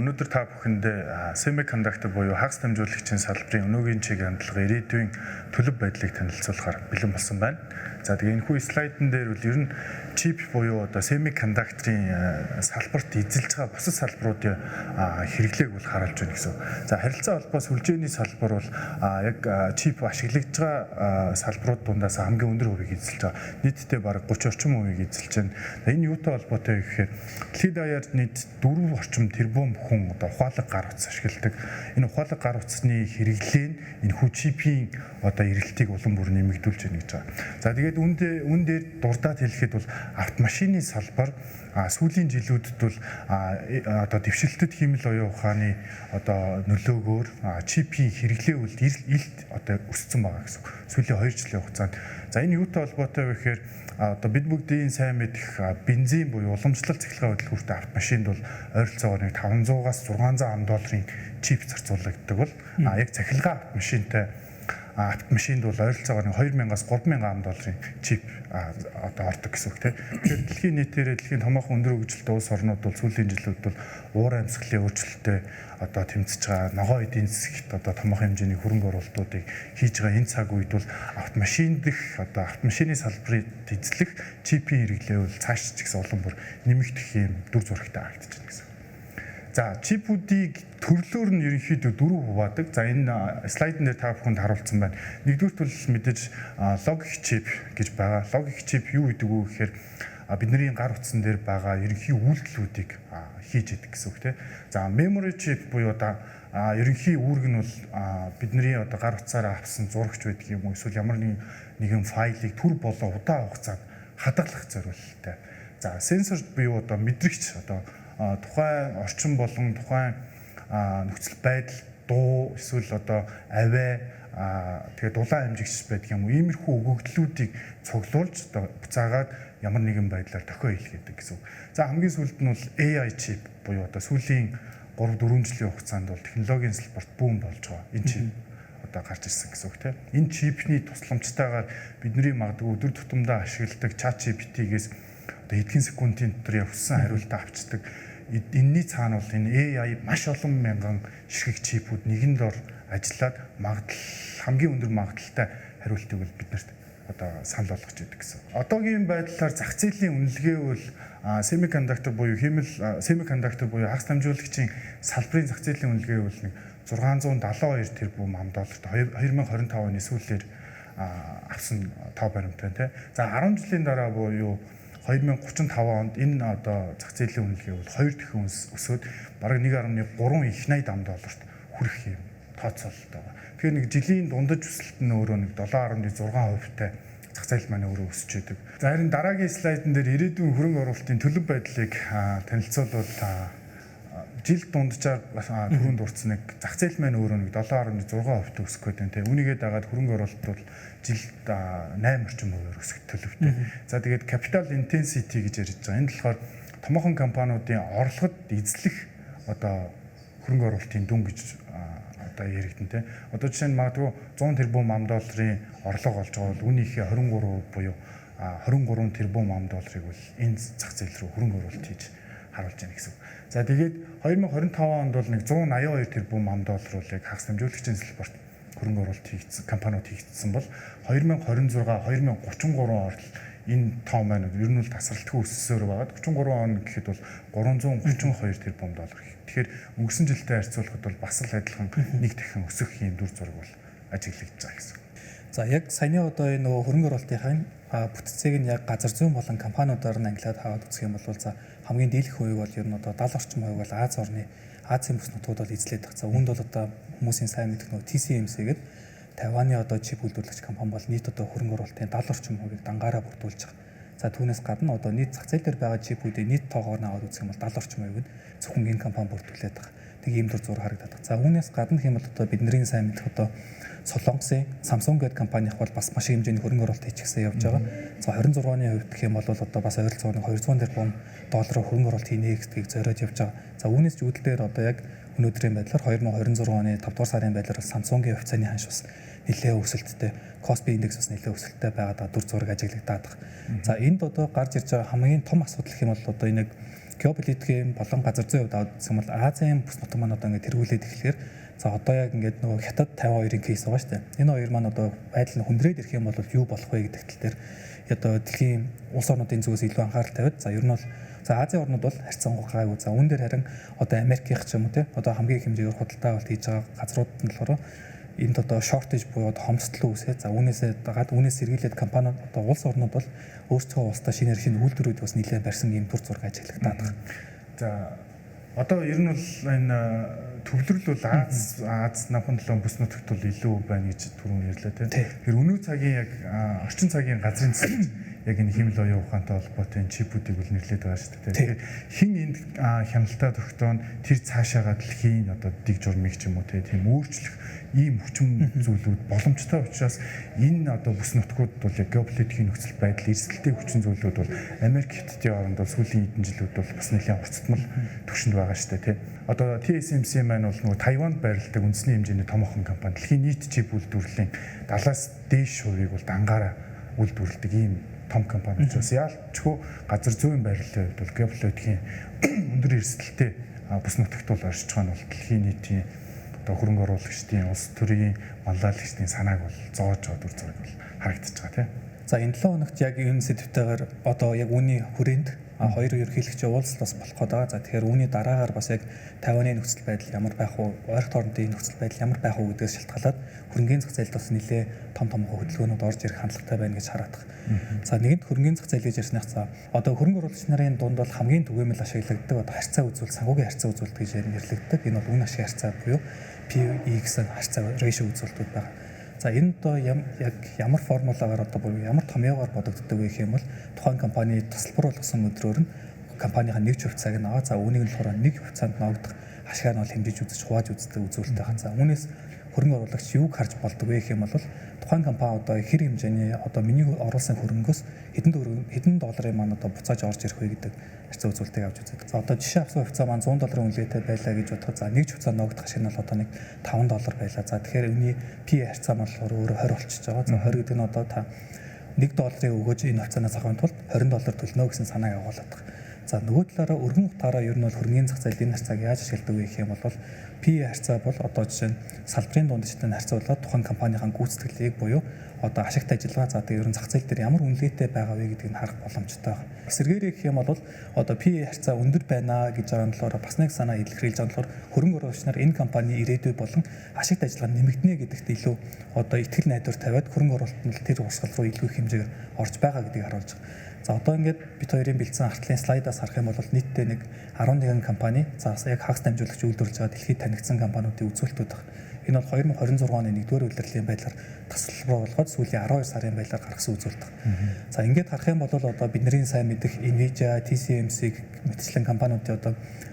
өнөөдөр та бүхэндээ semiconductor буюу хагас дамжуулагчийн салбарын өнөөгийн чиг хандлага ирээдүйн төлөв байдлыг танилцуулахаар бэлэн болсон байна. За тэгээ энэхүү слайдн дээр бол ер нь чип буюу одоо semiconductor-ийн салбарт эзэлж байгаа бусад салбаруудын хэрэглээг бол харуулж байна гэсэн. За харилцаа холбоо сүлжээний салбар бол яг чип ашиглагдж байгаа салбарууд дундаас хамгийн өндөр хувийг эзэлж байгаа. Нийтдээ бараг 30 орчим хувийг эзэлж байна. Энэ юутай холбоотой гэхээр дэлхийд даяар нийт 4 орчим тэрбум хүн одоо ухаалаг гар утас ашигладаг. Энэ ухаалаг гар утасны хэрэглээ нь энэхүү чипийн одоо эрэлтийг улам бүр нэмэгдүүлж байна гэж байгаа. За тэгээд үн дээр дурдаад хэлэхэд бол автомашины салбар сүүлийн жилүүдэд бол одоо дэвшилтэд хиймэл оюун ухааны одоо нөлөөгөөр чипийн хэрэглээ бол илт одоо өссөн байгаа гэсэн. Сүүлийн 2 жилийн хугацаанд. За энэ юутай холбоотой вэ гэхээр одоо бид бүгдийн сайн мэдэх бензин буюу уламжлалт цахилгаан хөдөлгөөнтэй автомашинд бол ойролцоогоор нэг 500-аас 600 ам долларын чип зарцуулагддаг бол яг цахилгаан автомашинд бол ойролцоогоор 2000-аас 3000 ам долларын чип одоо ордог гэсэн үг тийм. Тэгэхээр дэлхийн нийтээр дэлхийн томоохон өндөр хөгжилтэй улс орнууд бол сүүлийн жилүүд бол уур амьсгалын өөрчлөлтөд одоо тэмцэж байгаа ногоо эдийн засагт одоо томоохон хэмжээний хөрөнгө оруулалтуудыг хийж байгаа энэ цаг үед бол автомашин дэх одоо автомашины салбарыг эзлэх чипийн хэрэглээ бол цааш ч гэсэн улам бүр нэмэгдэх юм дүр зурагтай харагдаж байна гэсэн. За чипүүдийг төрлөөр нь ерөнхийдөө 4 хуваадаг. За энэ слайдн дээр та бүхэнд харуулсан байна. Нэгдүгээр бол мэдээж логик чип гэж байгаа. Логик чип юу гэдэг вэ гэхээр бидний гар утсан дээр байгаа ерөнхий үйлдэлүүдийг хийж идэг гэсэн үг тийм. За memory chip буюу одоо ерөнхий үүрэг нь бол бидний одоо гар утсаараа авсан зурагч байдаг юм уу эсвэл ямар нэгэн файлыг төр болоо удаан хугацаанд хадгалах зорилттой. За сенсор буюу одоо мэдрэгч одоо тухайн орчин болон тухайн нөхцөл байдал дуу эсвэл одоо авиа тэгээд дулаан амжигч байдаг юм уу иймэрхүү өгөгдлүүдийг цуглуулж одоо буцаагаад ямар нэгэн байдлаар дохио хийлгэдэг гэсэн. За хамгийн сүүлд нь бол AI chip буюу одоо сүүлийн 3-4 жилийн хугацаанд бол технологийн салбарт бүүм болж байгаа. Энэ чип одоо гарч ирсэн гэсэн үг тийм. Энэ чипний тусламжтайгаар бидний магадгүй өдөр тутамдаа ашигладаг ChatGPT-гээс одоо хэдхэн секундын дотор явсан хариултаа авчдаг. Энэний цаана бол энэ AI маш олон мянган ширхэг чипүүд нэгэн дор ажиллаад хамгийн өндөр магадлалтай хариултыг бол биднэрт одоо санал болгож идэг гэсэн. Одоогийн байдлаар зах зээлийн үнэлгээ бол semiconductor буюу хагас дамжуулагчийн салбарын зах зээлийн үнэлгээ бол нэг 672 тэрбум ам долларт 2025 оны сүүлээр авсан тоо баримттай тийм. За 10 жилийн дараа буюу 2035 онд энэ одоо зах зээлийн үнэлгээ бол 2 дахин өсөөд бараг 1.3 их 80 ам долларт хүрэх юм тооцоололт байгаа. Тэгэхээр нэг жилийн дундаж өсөлт нь өөрөө нэг 7.6%-тай зах зээл маань өөрөө өсөж идэг. За харин дараагийн слайдн дээр ирээдүйн хөрөнгө оруулалтын төлөв байдлыг танилцуулбал жил дунджаар түрүүнд дурдсан нэг зах зээл маань өөрөө нэг 7.6% өсөх гээд байна. Үүнийгээ дагаад хөрөнгө оруулалт бол жилд 8 орчим хувиар өсөх төлөвтэй. За тэгээд capital intensity гэж ярьж байгаа. Энэ болохоор томоохон компаниудын орлогод эзлэх одоо хөрөнгө оруулалтын дүн гэж одоо яригдэн тийм. Одоо жишээ нь магадгүй 100 тэрбум ам долларын орлого олж байгаа бол үүнийхээ 23% буюу 23 тэрбум ам долларыг бол энэ зах зээл рүү хөрөнгө оруулалт хийж харуулж байна гэсэн. За тэгээд 2025 онд бол нэг 182 тэрбум ам долларуулыг хагас дамжуулагчийн салбарт хөрөнгө оруулалт хийгдсэн компаниуд хийгдсэн бол 2026-2033 онд энэ тоо маань ер нь бол тасралтгүй өссөөр байгаад 33 он гэхэд бол 332 тэрбум доллар. Тэгэхээр өнгөрсөн жилтэй харьцуулахад бол бас л адилхан нэг дахин өсөх юм дүр зураг бол ажиглагдж байгаа гэсэн. За яг саяны одоо энэ нөгөө хөрөнгө оруулалтын бүтцийг нь яг газар зүйн болон компаниудаар нь ангилаад хаваад үзэх юм бол за хамгийн дийлэх хувийг бол ер нь одоо 70 орчим хувийг бол Азийн бүс нутгууд бол эзлээд байгаа. За үүнд бол одоо хүмүүсийн сайн мэдэх нөгөө TSMC гэдэг Тайваны одоо чип үйлдвэрлэгч компани бол нийт одоо хөрөнгө оруулалтын 70 орчим хувийг дангаараа бүрдүүлж байгаа. За түүнээс гадна одоо нийт зах зээл дээр байгаа чипүүдийн нийт тоогоор нь аваад үзэх юм бол 70 орчим хувийг нь зөвхөн энэ компани бүрдүүлээд байгаа. Тэг ийм дүр зураг харагдаад байгаа. За үүнээс гадна хэм бол одоо бидний сайн мэдэх одоо Солонгосын Samsung гэдэг компанийх бол бас маш хэмжээний хөрөнгө оруулалт хийчихсэн явж байгаа. За 26 оны хувьд гэх юм бол одоо бас ойролцоогоор 200 тэрбум доллараар хөрөнгө оруулалт хийнэ гэдгийг зориод явж байгаа. За үүнээс ч үүдэлээр одоо яг өнөөдрийн байдлаар 2026 оны 5 дугаар сарын байдлаар Samsung-ийн хувьцааны ханш бас нэлээд өсөлттэй, Kospi индекс бас нэлээд өсөлттэй байгаад дүр зураг ажиглагдаад байгаа. За энд одоо гарч ирж байгаа хамгийн том асуудал гэх юм бол одоо энэ геополитикийн болон газар зүйн хувьд аваад үзэх юм бол Азийн бүс нутаг маань одоо ингээд тэргүүлээд эхлэхээр за одоо яг ингээд нөгөө Хятад 52-ын кейс байгаа шүү дээ. Энэ хоёр маань одоо байдал нь хүндрээд ирэх юм бол юу болох вэ гэдэг тал дээр одоо дэлхийн улс орнуудын зүгээс илүү анхаарал тавиад за ер нь бол за Азийн орнууд бол харьцангуй гайгүй. За үүн дээр харин одоо Америкийнх ч юм уу те одоо хамгийн их хэмжээгээр худалдаа авалт хийж байгаа газрууд нь болохоор энд одоо shortage буюу одоо хомсдол үүсээ. За үүнээсээ дагаад үүнээс сэргийлээд компаниуд одоо улс орнууд бол өөрсдөө улсдаа шинээр шинэ үйлдвэрүүд бас нэлээд барьсан юм төр зураг ажиглагтаад байгаа. За одоо ер нь бол энэ төвлөрөл бол Аз намхан толгойн бүс нутагт бол илүү байна гэж түрүүн ярьлаа тийм. Тэгэхээр өнөө цагийн яг орчин цагийн газрын засагч яг энэ хэмэл оюун ухаантай холбоотой чипүүдийг бол нэрлээд байгаа шүү дээ. Тэгэхээр хин энд хяналтаа тогтооно тэр цаашаага дэлхийн одоо дэг журмыг ч юм уу тийм өөрчлөх ийм хүчин зүйлүүд боломжтой учраас энэ одоо бүс нутгууд бол яг геополитикийн нөхцөл байдал эрсдэлтэй хүчин зүйлүүд бол Америк Хятадын хооронд бол сүүлийн хэдэн жилүүд бол бас нэлээд уртцмал түвшинд байгаа шүү дээ тийм. Одоо TSMC маань бол нөгөө Тайванд байрладаг үндэсний хэмжээний томоохон компани дэлхийн нийт чип үйлдвэрлэлийн 70-аас дээш хувийг бол дангаараа үйлдвэрлэдэг ийм том компани учраас яалчгүй газар зүйн байрлалын хувьд бол геополитикийн өндөр эрсдэлтэй бүс нутагт бол оршиж байгаа нь бол дэлхийн нийтийн одоо хөрөнгө оруулагчдын улс төрийн манлайлагчдын санааг бол зоож байгаа дүр зураг бол харагдаж байгаа тийм. За энэ 7 хоногт яг энэ сэдвтэйгээр одоо яг үүний хүрээнд хоёр ерөнхийлөгчийн уулзлаас болох гэдэг. За тэгэхээр үүний дараагаар бас яг Тайваны нөхцөл байдал ямар байх вэ? Ойролт орнуудын нөхцөл байдал ямар байх вэ гэдгээс шалтгаалаад хөрөнгөний зах зээлд бас нэлээ том хөдөлгөөнүүд орж ирэх хандлагатай байна гэж хараадах. За нэгэнт хөрөнгөний зах зээл гэж ярьсных за одоо хөрөнгө оруулагч нарын дунд бол хамгийн түгээмэл ашиглагддаг одоо харьцаа үзүүл санхүүгийн харьцаа үзүүлэлт гэж нэрлэгддэг. Энэ бол үнэ ашиг харьцаа буюу PE гэсэн харьцаа ratio үзүүлэлтүүд байна. За энэ одоо яг ямар формулагаар одоо буюу ямар томьёогоор бодогддог вэ гэх юм бол тухайн компани тасалбар болгосон өдрөөр нь компанийхаа нэг хувьцааг нь аваа. За үүнийг нь болохоор нэг хувьцаанд ногдох ашгаа нь бол хэмжиж үзэж хувааж үздэг үзүүлэлт байгаа. За үүнээс хөрөнгө оруулагч юуг харж болдог вэ гэх юм бол тухайн компани одоо хэр хэмжээний одоо миний оруулсан хөрөнгөөс хэдэн долларын маань одоо буцааж орж ирэх вэ гэдэг харьцаа үзүүлэлтийг авч үздэг. За одоо жишээ авсан хувьцаа маань $100 үнэтэй байлаа гэж бодоход за нэг хувьцаанд ногдох ашиг нь бол одоо нэг $5 байлаа. За тэгэхээр үүний PE харьцаа маань болохоор өөрө 20 болчихж байгаа. За 20 гэдэг нь одоо та $1 өгөөж энэ хувьцаанаас авахын тулд $20 төлнө гэсэн санааг агуулдаг. За нөгөө талаараа өргөн утгаараа ер нь бол хөрөнгөний зах зээл энэ харьцааг яаж ашигладаг вэ гэх юм бол PE харьцаа бол одоо жишээ нь салбарын дундчтай харьцуулаад тухайн компанийн гүйцэтгэлийг буюу одоо ашигт ажиллагаа за тэгээ ер нь зах зээл дээр ямар үнэлгээтэй байгаа вэ гэдгийг харах боломжтой байна. Эсвэргээр гэх юм бол одоо PE харьцаа өндөр байна гэж байгаа нь болохоор бас нэг санаа илэрхийлж байгаа нь болохоор хөрөнгө оруулагч нар энэ компани ирээдүй болон ашигт ажиллагаа нэмэгдэнэ гэдэгт илүү одоо итгэл найдвар тавиад хөрөнгө оруулалтанд тэр урсгал руу илүү их хэмжээгээр орж байгаа гэдгийг харуулж байгаа. За одоо ингээд бид хоёрын бэлдсэн артлын слайдаас харах юм бол нийтдээ нэг 11 компани за яг хагас дамжуулагч үйлдвэрлэж байгаа дэлхийд танигдсан компаниудын үзүүлэлтүүд байна. Энэ бол 2026 оны 1-р улирлын байдлаар тасалбар болгоод сүүлийн 12 сарын байдлаар гаргасан үзүүлэлт. За ингээд харах юм бол одоо бидний сайн мэдих Nvidia, TSMC мэтчлэн компаниудын одоо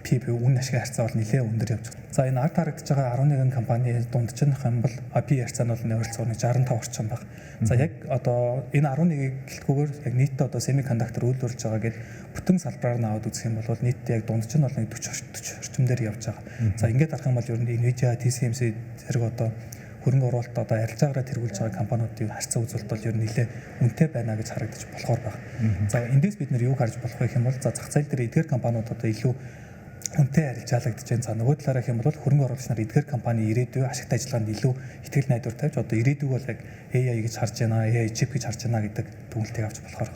PE үнэ ашиг харьцаа бол нэлээд өндөр явж байгаа. За энэ ард харагдаж байгаа 11 компани дунд чинь юм бол PE харьцаа нь бол ойролцоогоор 65 орчим байна. За яг одоо энэ 11-ийг гэлтгүүгээр яг нийтдээ одоо семикондуктор үйлдвэрлэж байгаа гэж бүтэн салбараар нь аваад үзэх юм бол нийтдээ яг дунд чинь бол 40 орчим дээр явж байгаа. За ингээд харах юм бол ер нь Nvidia, TSMC зэрэг одоо хөрөнгө оруулалт одоо арилжаагаараа тэргүүлж байгаа компаниудын харьцаа үзүүлэлт бол ер нь нэлээд үнэтэй байна гэж харагдаж болохоор байна. За эндээс бид нэр юу харж болох вэ гэх юм бол за зах зээл дээр эдгээр компаниуд одоо илүү үнэтэй арилжаалагдаж байна. За нөгөө талаараа хэм бол хөрөнгө оруулагч нар эдгээр компани ирээдүй ашигт ажиллагаанд илүү итгэл найдвар тавьж одоо ирээдүйг бол яг AI гэж харж байна, AI chip гэж харж байна гэдэг дүгнэлтийг авч болохоор.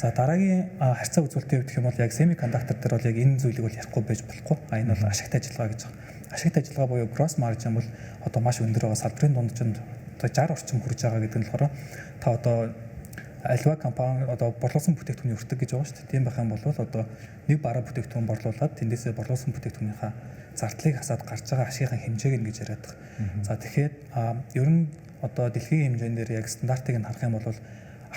За дараагийн харьцаа үзүүлэлтийн хувьд хэм бол яг семикондуктор дээр бол яг энэ зүйлийг бол ярихгүй байж болохгүй. Энэ бол ашигт ажиллагаа гэж байна. Ашигт ажиллагаа буюу gross margin бол одоо маш өндөр байгаа салбарын дунджинд одоо 60 орчим хүрж байгаа гэдэг нь болохоор та одоо альва компани одоо борлуулсан бүтээгдэхүүний өртөг гэж байгаа шүү дээ. Тийм байх юм бол одоо нэг бараа бүтээгдэхүүн борлуулад тэндээсээ борлуулсан бүтээгдэхүүнийхээ зардлыг хасаад гарч байгаа ашигын хэмжээг нь гэж яриад байгаа. За тэгэхээр ер нь одоо дэлхийн хэмжээндээр яг стандартыг нь харах юм бол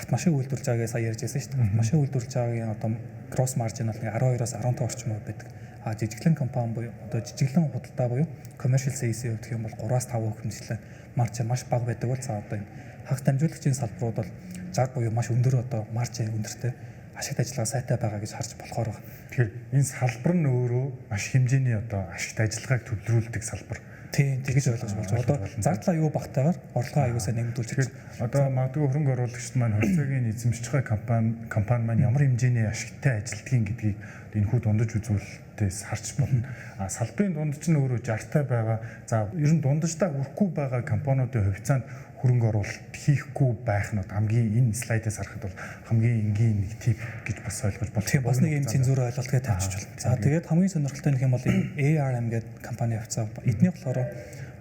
автомашин үйлдвэрлэж байгаагаа сая ярьж байсан шүү дээ. Автомашин үйлдвэрлэж байгаагийн одоо gross margin бол 12-аас 15 орчим хувь байдаг. Жижиглэн компани буюу одоо жижиглэн худалдаа буюу commercial sales-ийн хувьд юм бол 3-аас 5% хэмжлэн маржин маш бага байдаг бол за одоо энэ хагас дамжуулагчийн салбарууд бол жаг буюу маш өндөр одоо маржин өндөртэй ашигт ажиллагаа сайтай байгаа гэж харж болохоор байна. Тэгэхээр энэ салбар нь өөрөө маш хэмжээний одоо ашигт ажиллагааг төвлөрүүлдэг салбар Тийм тэгэж ойлгож болж байгаа. Одоо зардал аюу багтаагаар орлогоо аюу сайн нэмэгдүүлж Тэгэхээр одоо магадгүй хөрөнгө оруулагчид маань хөлцөөгийн эзэмшиж байгаа компани маань ямар хэмжээний ашигтай ажилтгийг гэдгийг энэхүү дундаж үзүүлэлтээс харж болно. Салбарын дунд чинь өөрөө 60-тай байгаа. За ер нь дундаждаа хүрэхгүй байгаа компаниудын хувьцаанд хөрөнгө оруулалт хийхгүй байх нь хамгийн энэ слайдээс харахад бол хамгийн энгийн нэг тип гэж бас ойлгож байна. Тийм бас нэг юм цензур ойлголтыг тавьчих болно. За тэгээд хамгийн сонирхолтой нэг юм бол ARM гэдэг компани хувьцаа эдний болохоор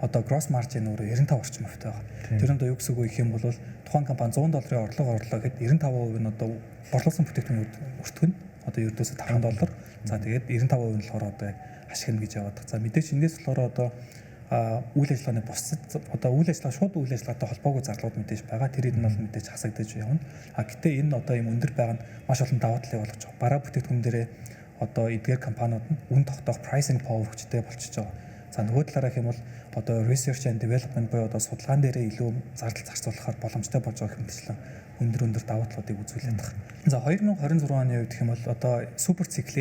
одоо gross margin өөрөө 95 орчим хувьтай байгаа. Тэр нь одоо юу гэсэн үг вэ гэх юм бол тухайн компани $100 орлого орлоо гэхэд 95% нь одоо борлуулсан бүтээгдэхүүн өртгөн одоо ердөөсө $5. За тэгээд 95% нь болохоор одоо ашигна гэж яваад байгаа. За мэдээж эндээс болохоор одоо үйл ажиллагааны бусад одоо үйл ажиллагаа шууд үйл ажиллагаатай холбоогүй зарлууд мэдээж байгаа. Тэр нь бол мэдээж хасагдаж явна. Гэтээ энэ одоо юм өндөр байгаа нь маш олон даваа талыг болгож байгаа. Бараа бүтээгдэхүүн дээрээ одоо эдгээр компаниуд нь үн тогтоох pricing power хүчтэй болчихж байгаа. За нөгөө талаараа хэм бол одоо research and development буюу одоо судалгаан дээрээ илүү зардал зарцуулахаар боломжтой болж байгаа хэмжээчлэн өндөр даваа талуудыг үзүүлээд байгаа. За 2026 оны үед гэх юм бол одоо супер цикл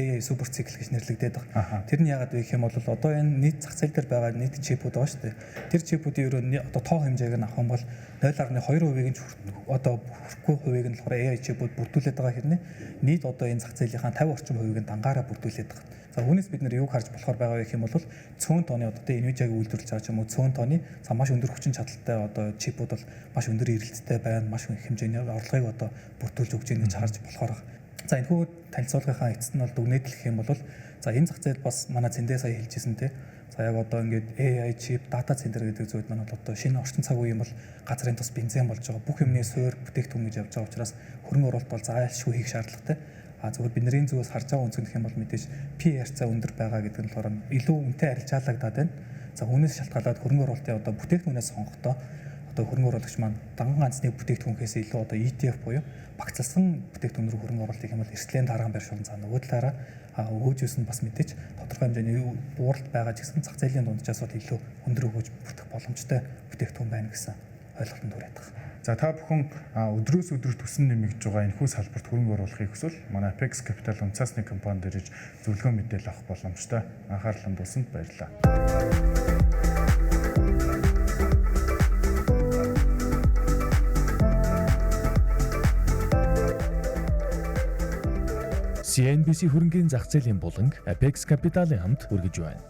гэж нэрлэгдээд байгаа. Тэр нь яагаад вэ гэх юм бол одоо энэ нийт зах зээл дээр байгаа нийт чипүүд байгаа шүү дээ. Тэр чипүүдийн ерөө одоо тоо хэмжээг нь авах юм бол 0.2%-ийг нь одоо хүрэхгүй хувийг нь болохоор AI чипүүд бүрдүүлээд байгаа хэрнээ нийт одоо энэ зах зээлийнхаа 50 орчим хувийг нь дангаараа бүрдүүлээд байгаа. За үүнээс бид нэр юг харж болохоор байгаа гэх юм бол цөөн тооны одоо Nvidia-г үйлдвэрлэж байгаа ч юм уу цөөн тооны маш өндөр хүчин чадалтай одоо чипүүд бол маш өндөр эрэлттэй байна, маш их хэмжээний орлогыг одоо бүрдүүлж өгч байгаа гэж харж болохоор байгаа. За энэхүү танилцуулгынхаа эцэст нь бол дүгнэжлэх юм бол за энэ зах зээл бас манай зэндээ сая хэлжсэн те. За яг одоо ингээд AI chip, data center гэдэг зүйлд маань бол одоо шинэ орчин цаг үеийн бол газрын тус бензин болж байгаа. Бүх юмний суурь бүтээгдэхүүн гэж явж байгаа учраас хөрөнгө оруулалт бол заайлшгүй хийх шаардлагатай. Зүгээр бидний зүгээс харж байгаа үнцгэх юм бол мэдээж PR цаа өндөр байгаа гэдэг нь болохоор илүү үнэтэй арилжаалагдаад байна. За үүнээс шалтгаалаад хөрөнгө оруулалтын одоо бүтээгдэхүүнээс сонгохдоо одоо хөрөнгө оруулагч маань данган ганцны бүтээгдэхүүнээс илүү одоо ETF буюу багцлсан бүтээгдэхүүн рүү хөрөнгө оруулалт хийх юм бол эрсдлийн дараан байршуулна. За нөгөө талаараа өгөөжөөс нь бас мэдээж тодорхой хэмжээний бууралт байгаа ч гэсэн зах зээлийн дунджаас бол илүү өндөр өгөөж бүрдэх боломжтой бүтээгдэхүүн байна гэсэн ойлголтод хүрээд байгаа. За та бүхэн өдрөөс өдөр төсөн нэмэгдэж байгаа энэхүү салбарт хөрөнгө оруулахыг хүсвэл манай Apex Capital үнцаасны компани дээр иж зөвлөгөө мэдээлэл авах боломжтой. Анхаарлаа хандуулсанд баярлалаа. CNBC хөрөнгөний зах зээлийн буланг Apex Capital-ын хамт хүргэж байна.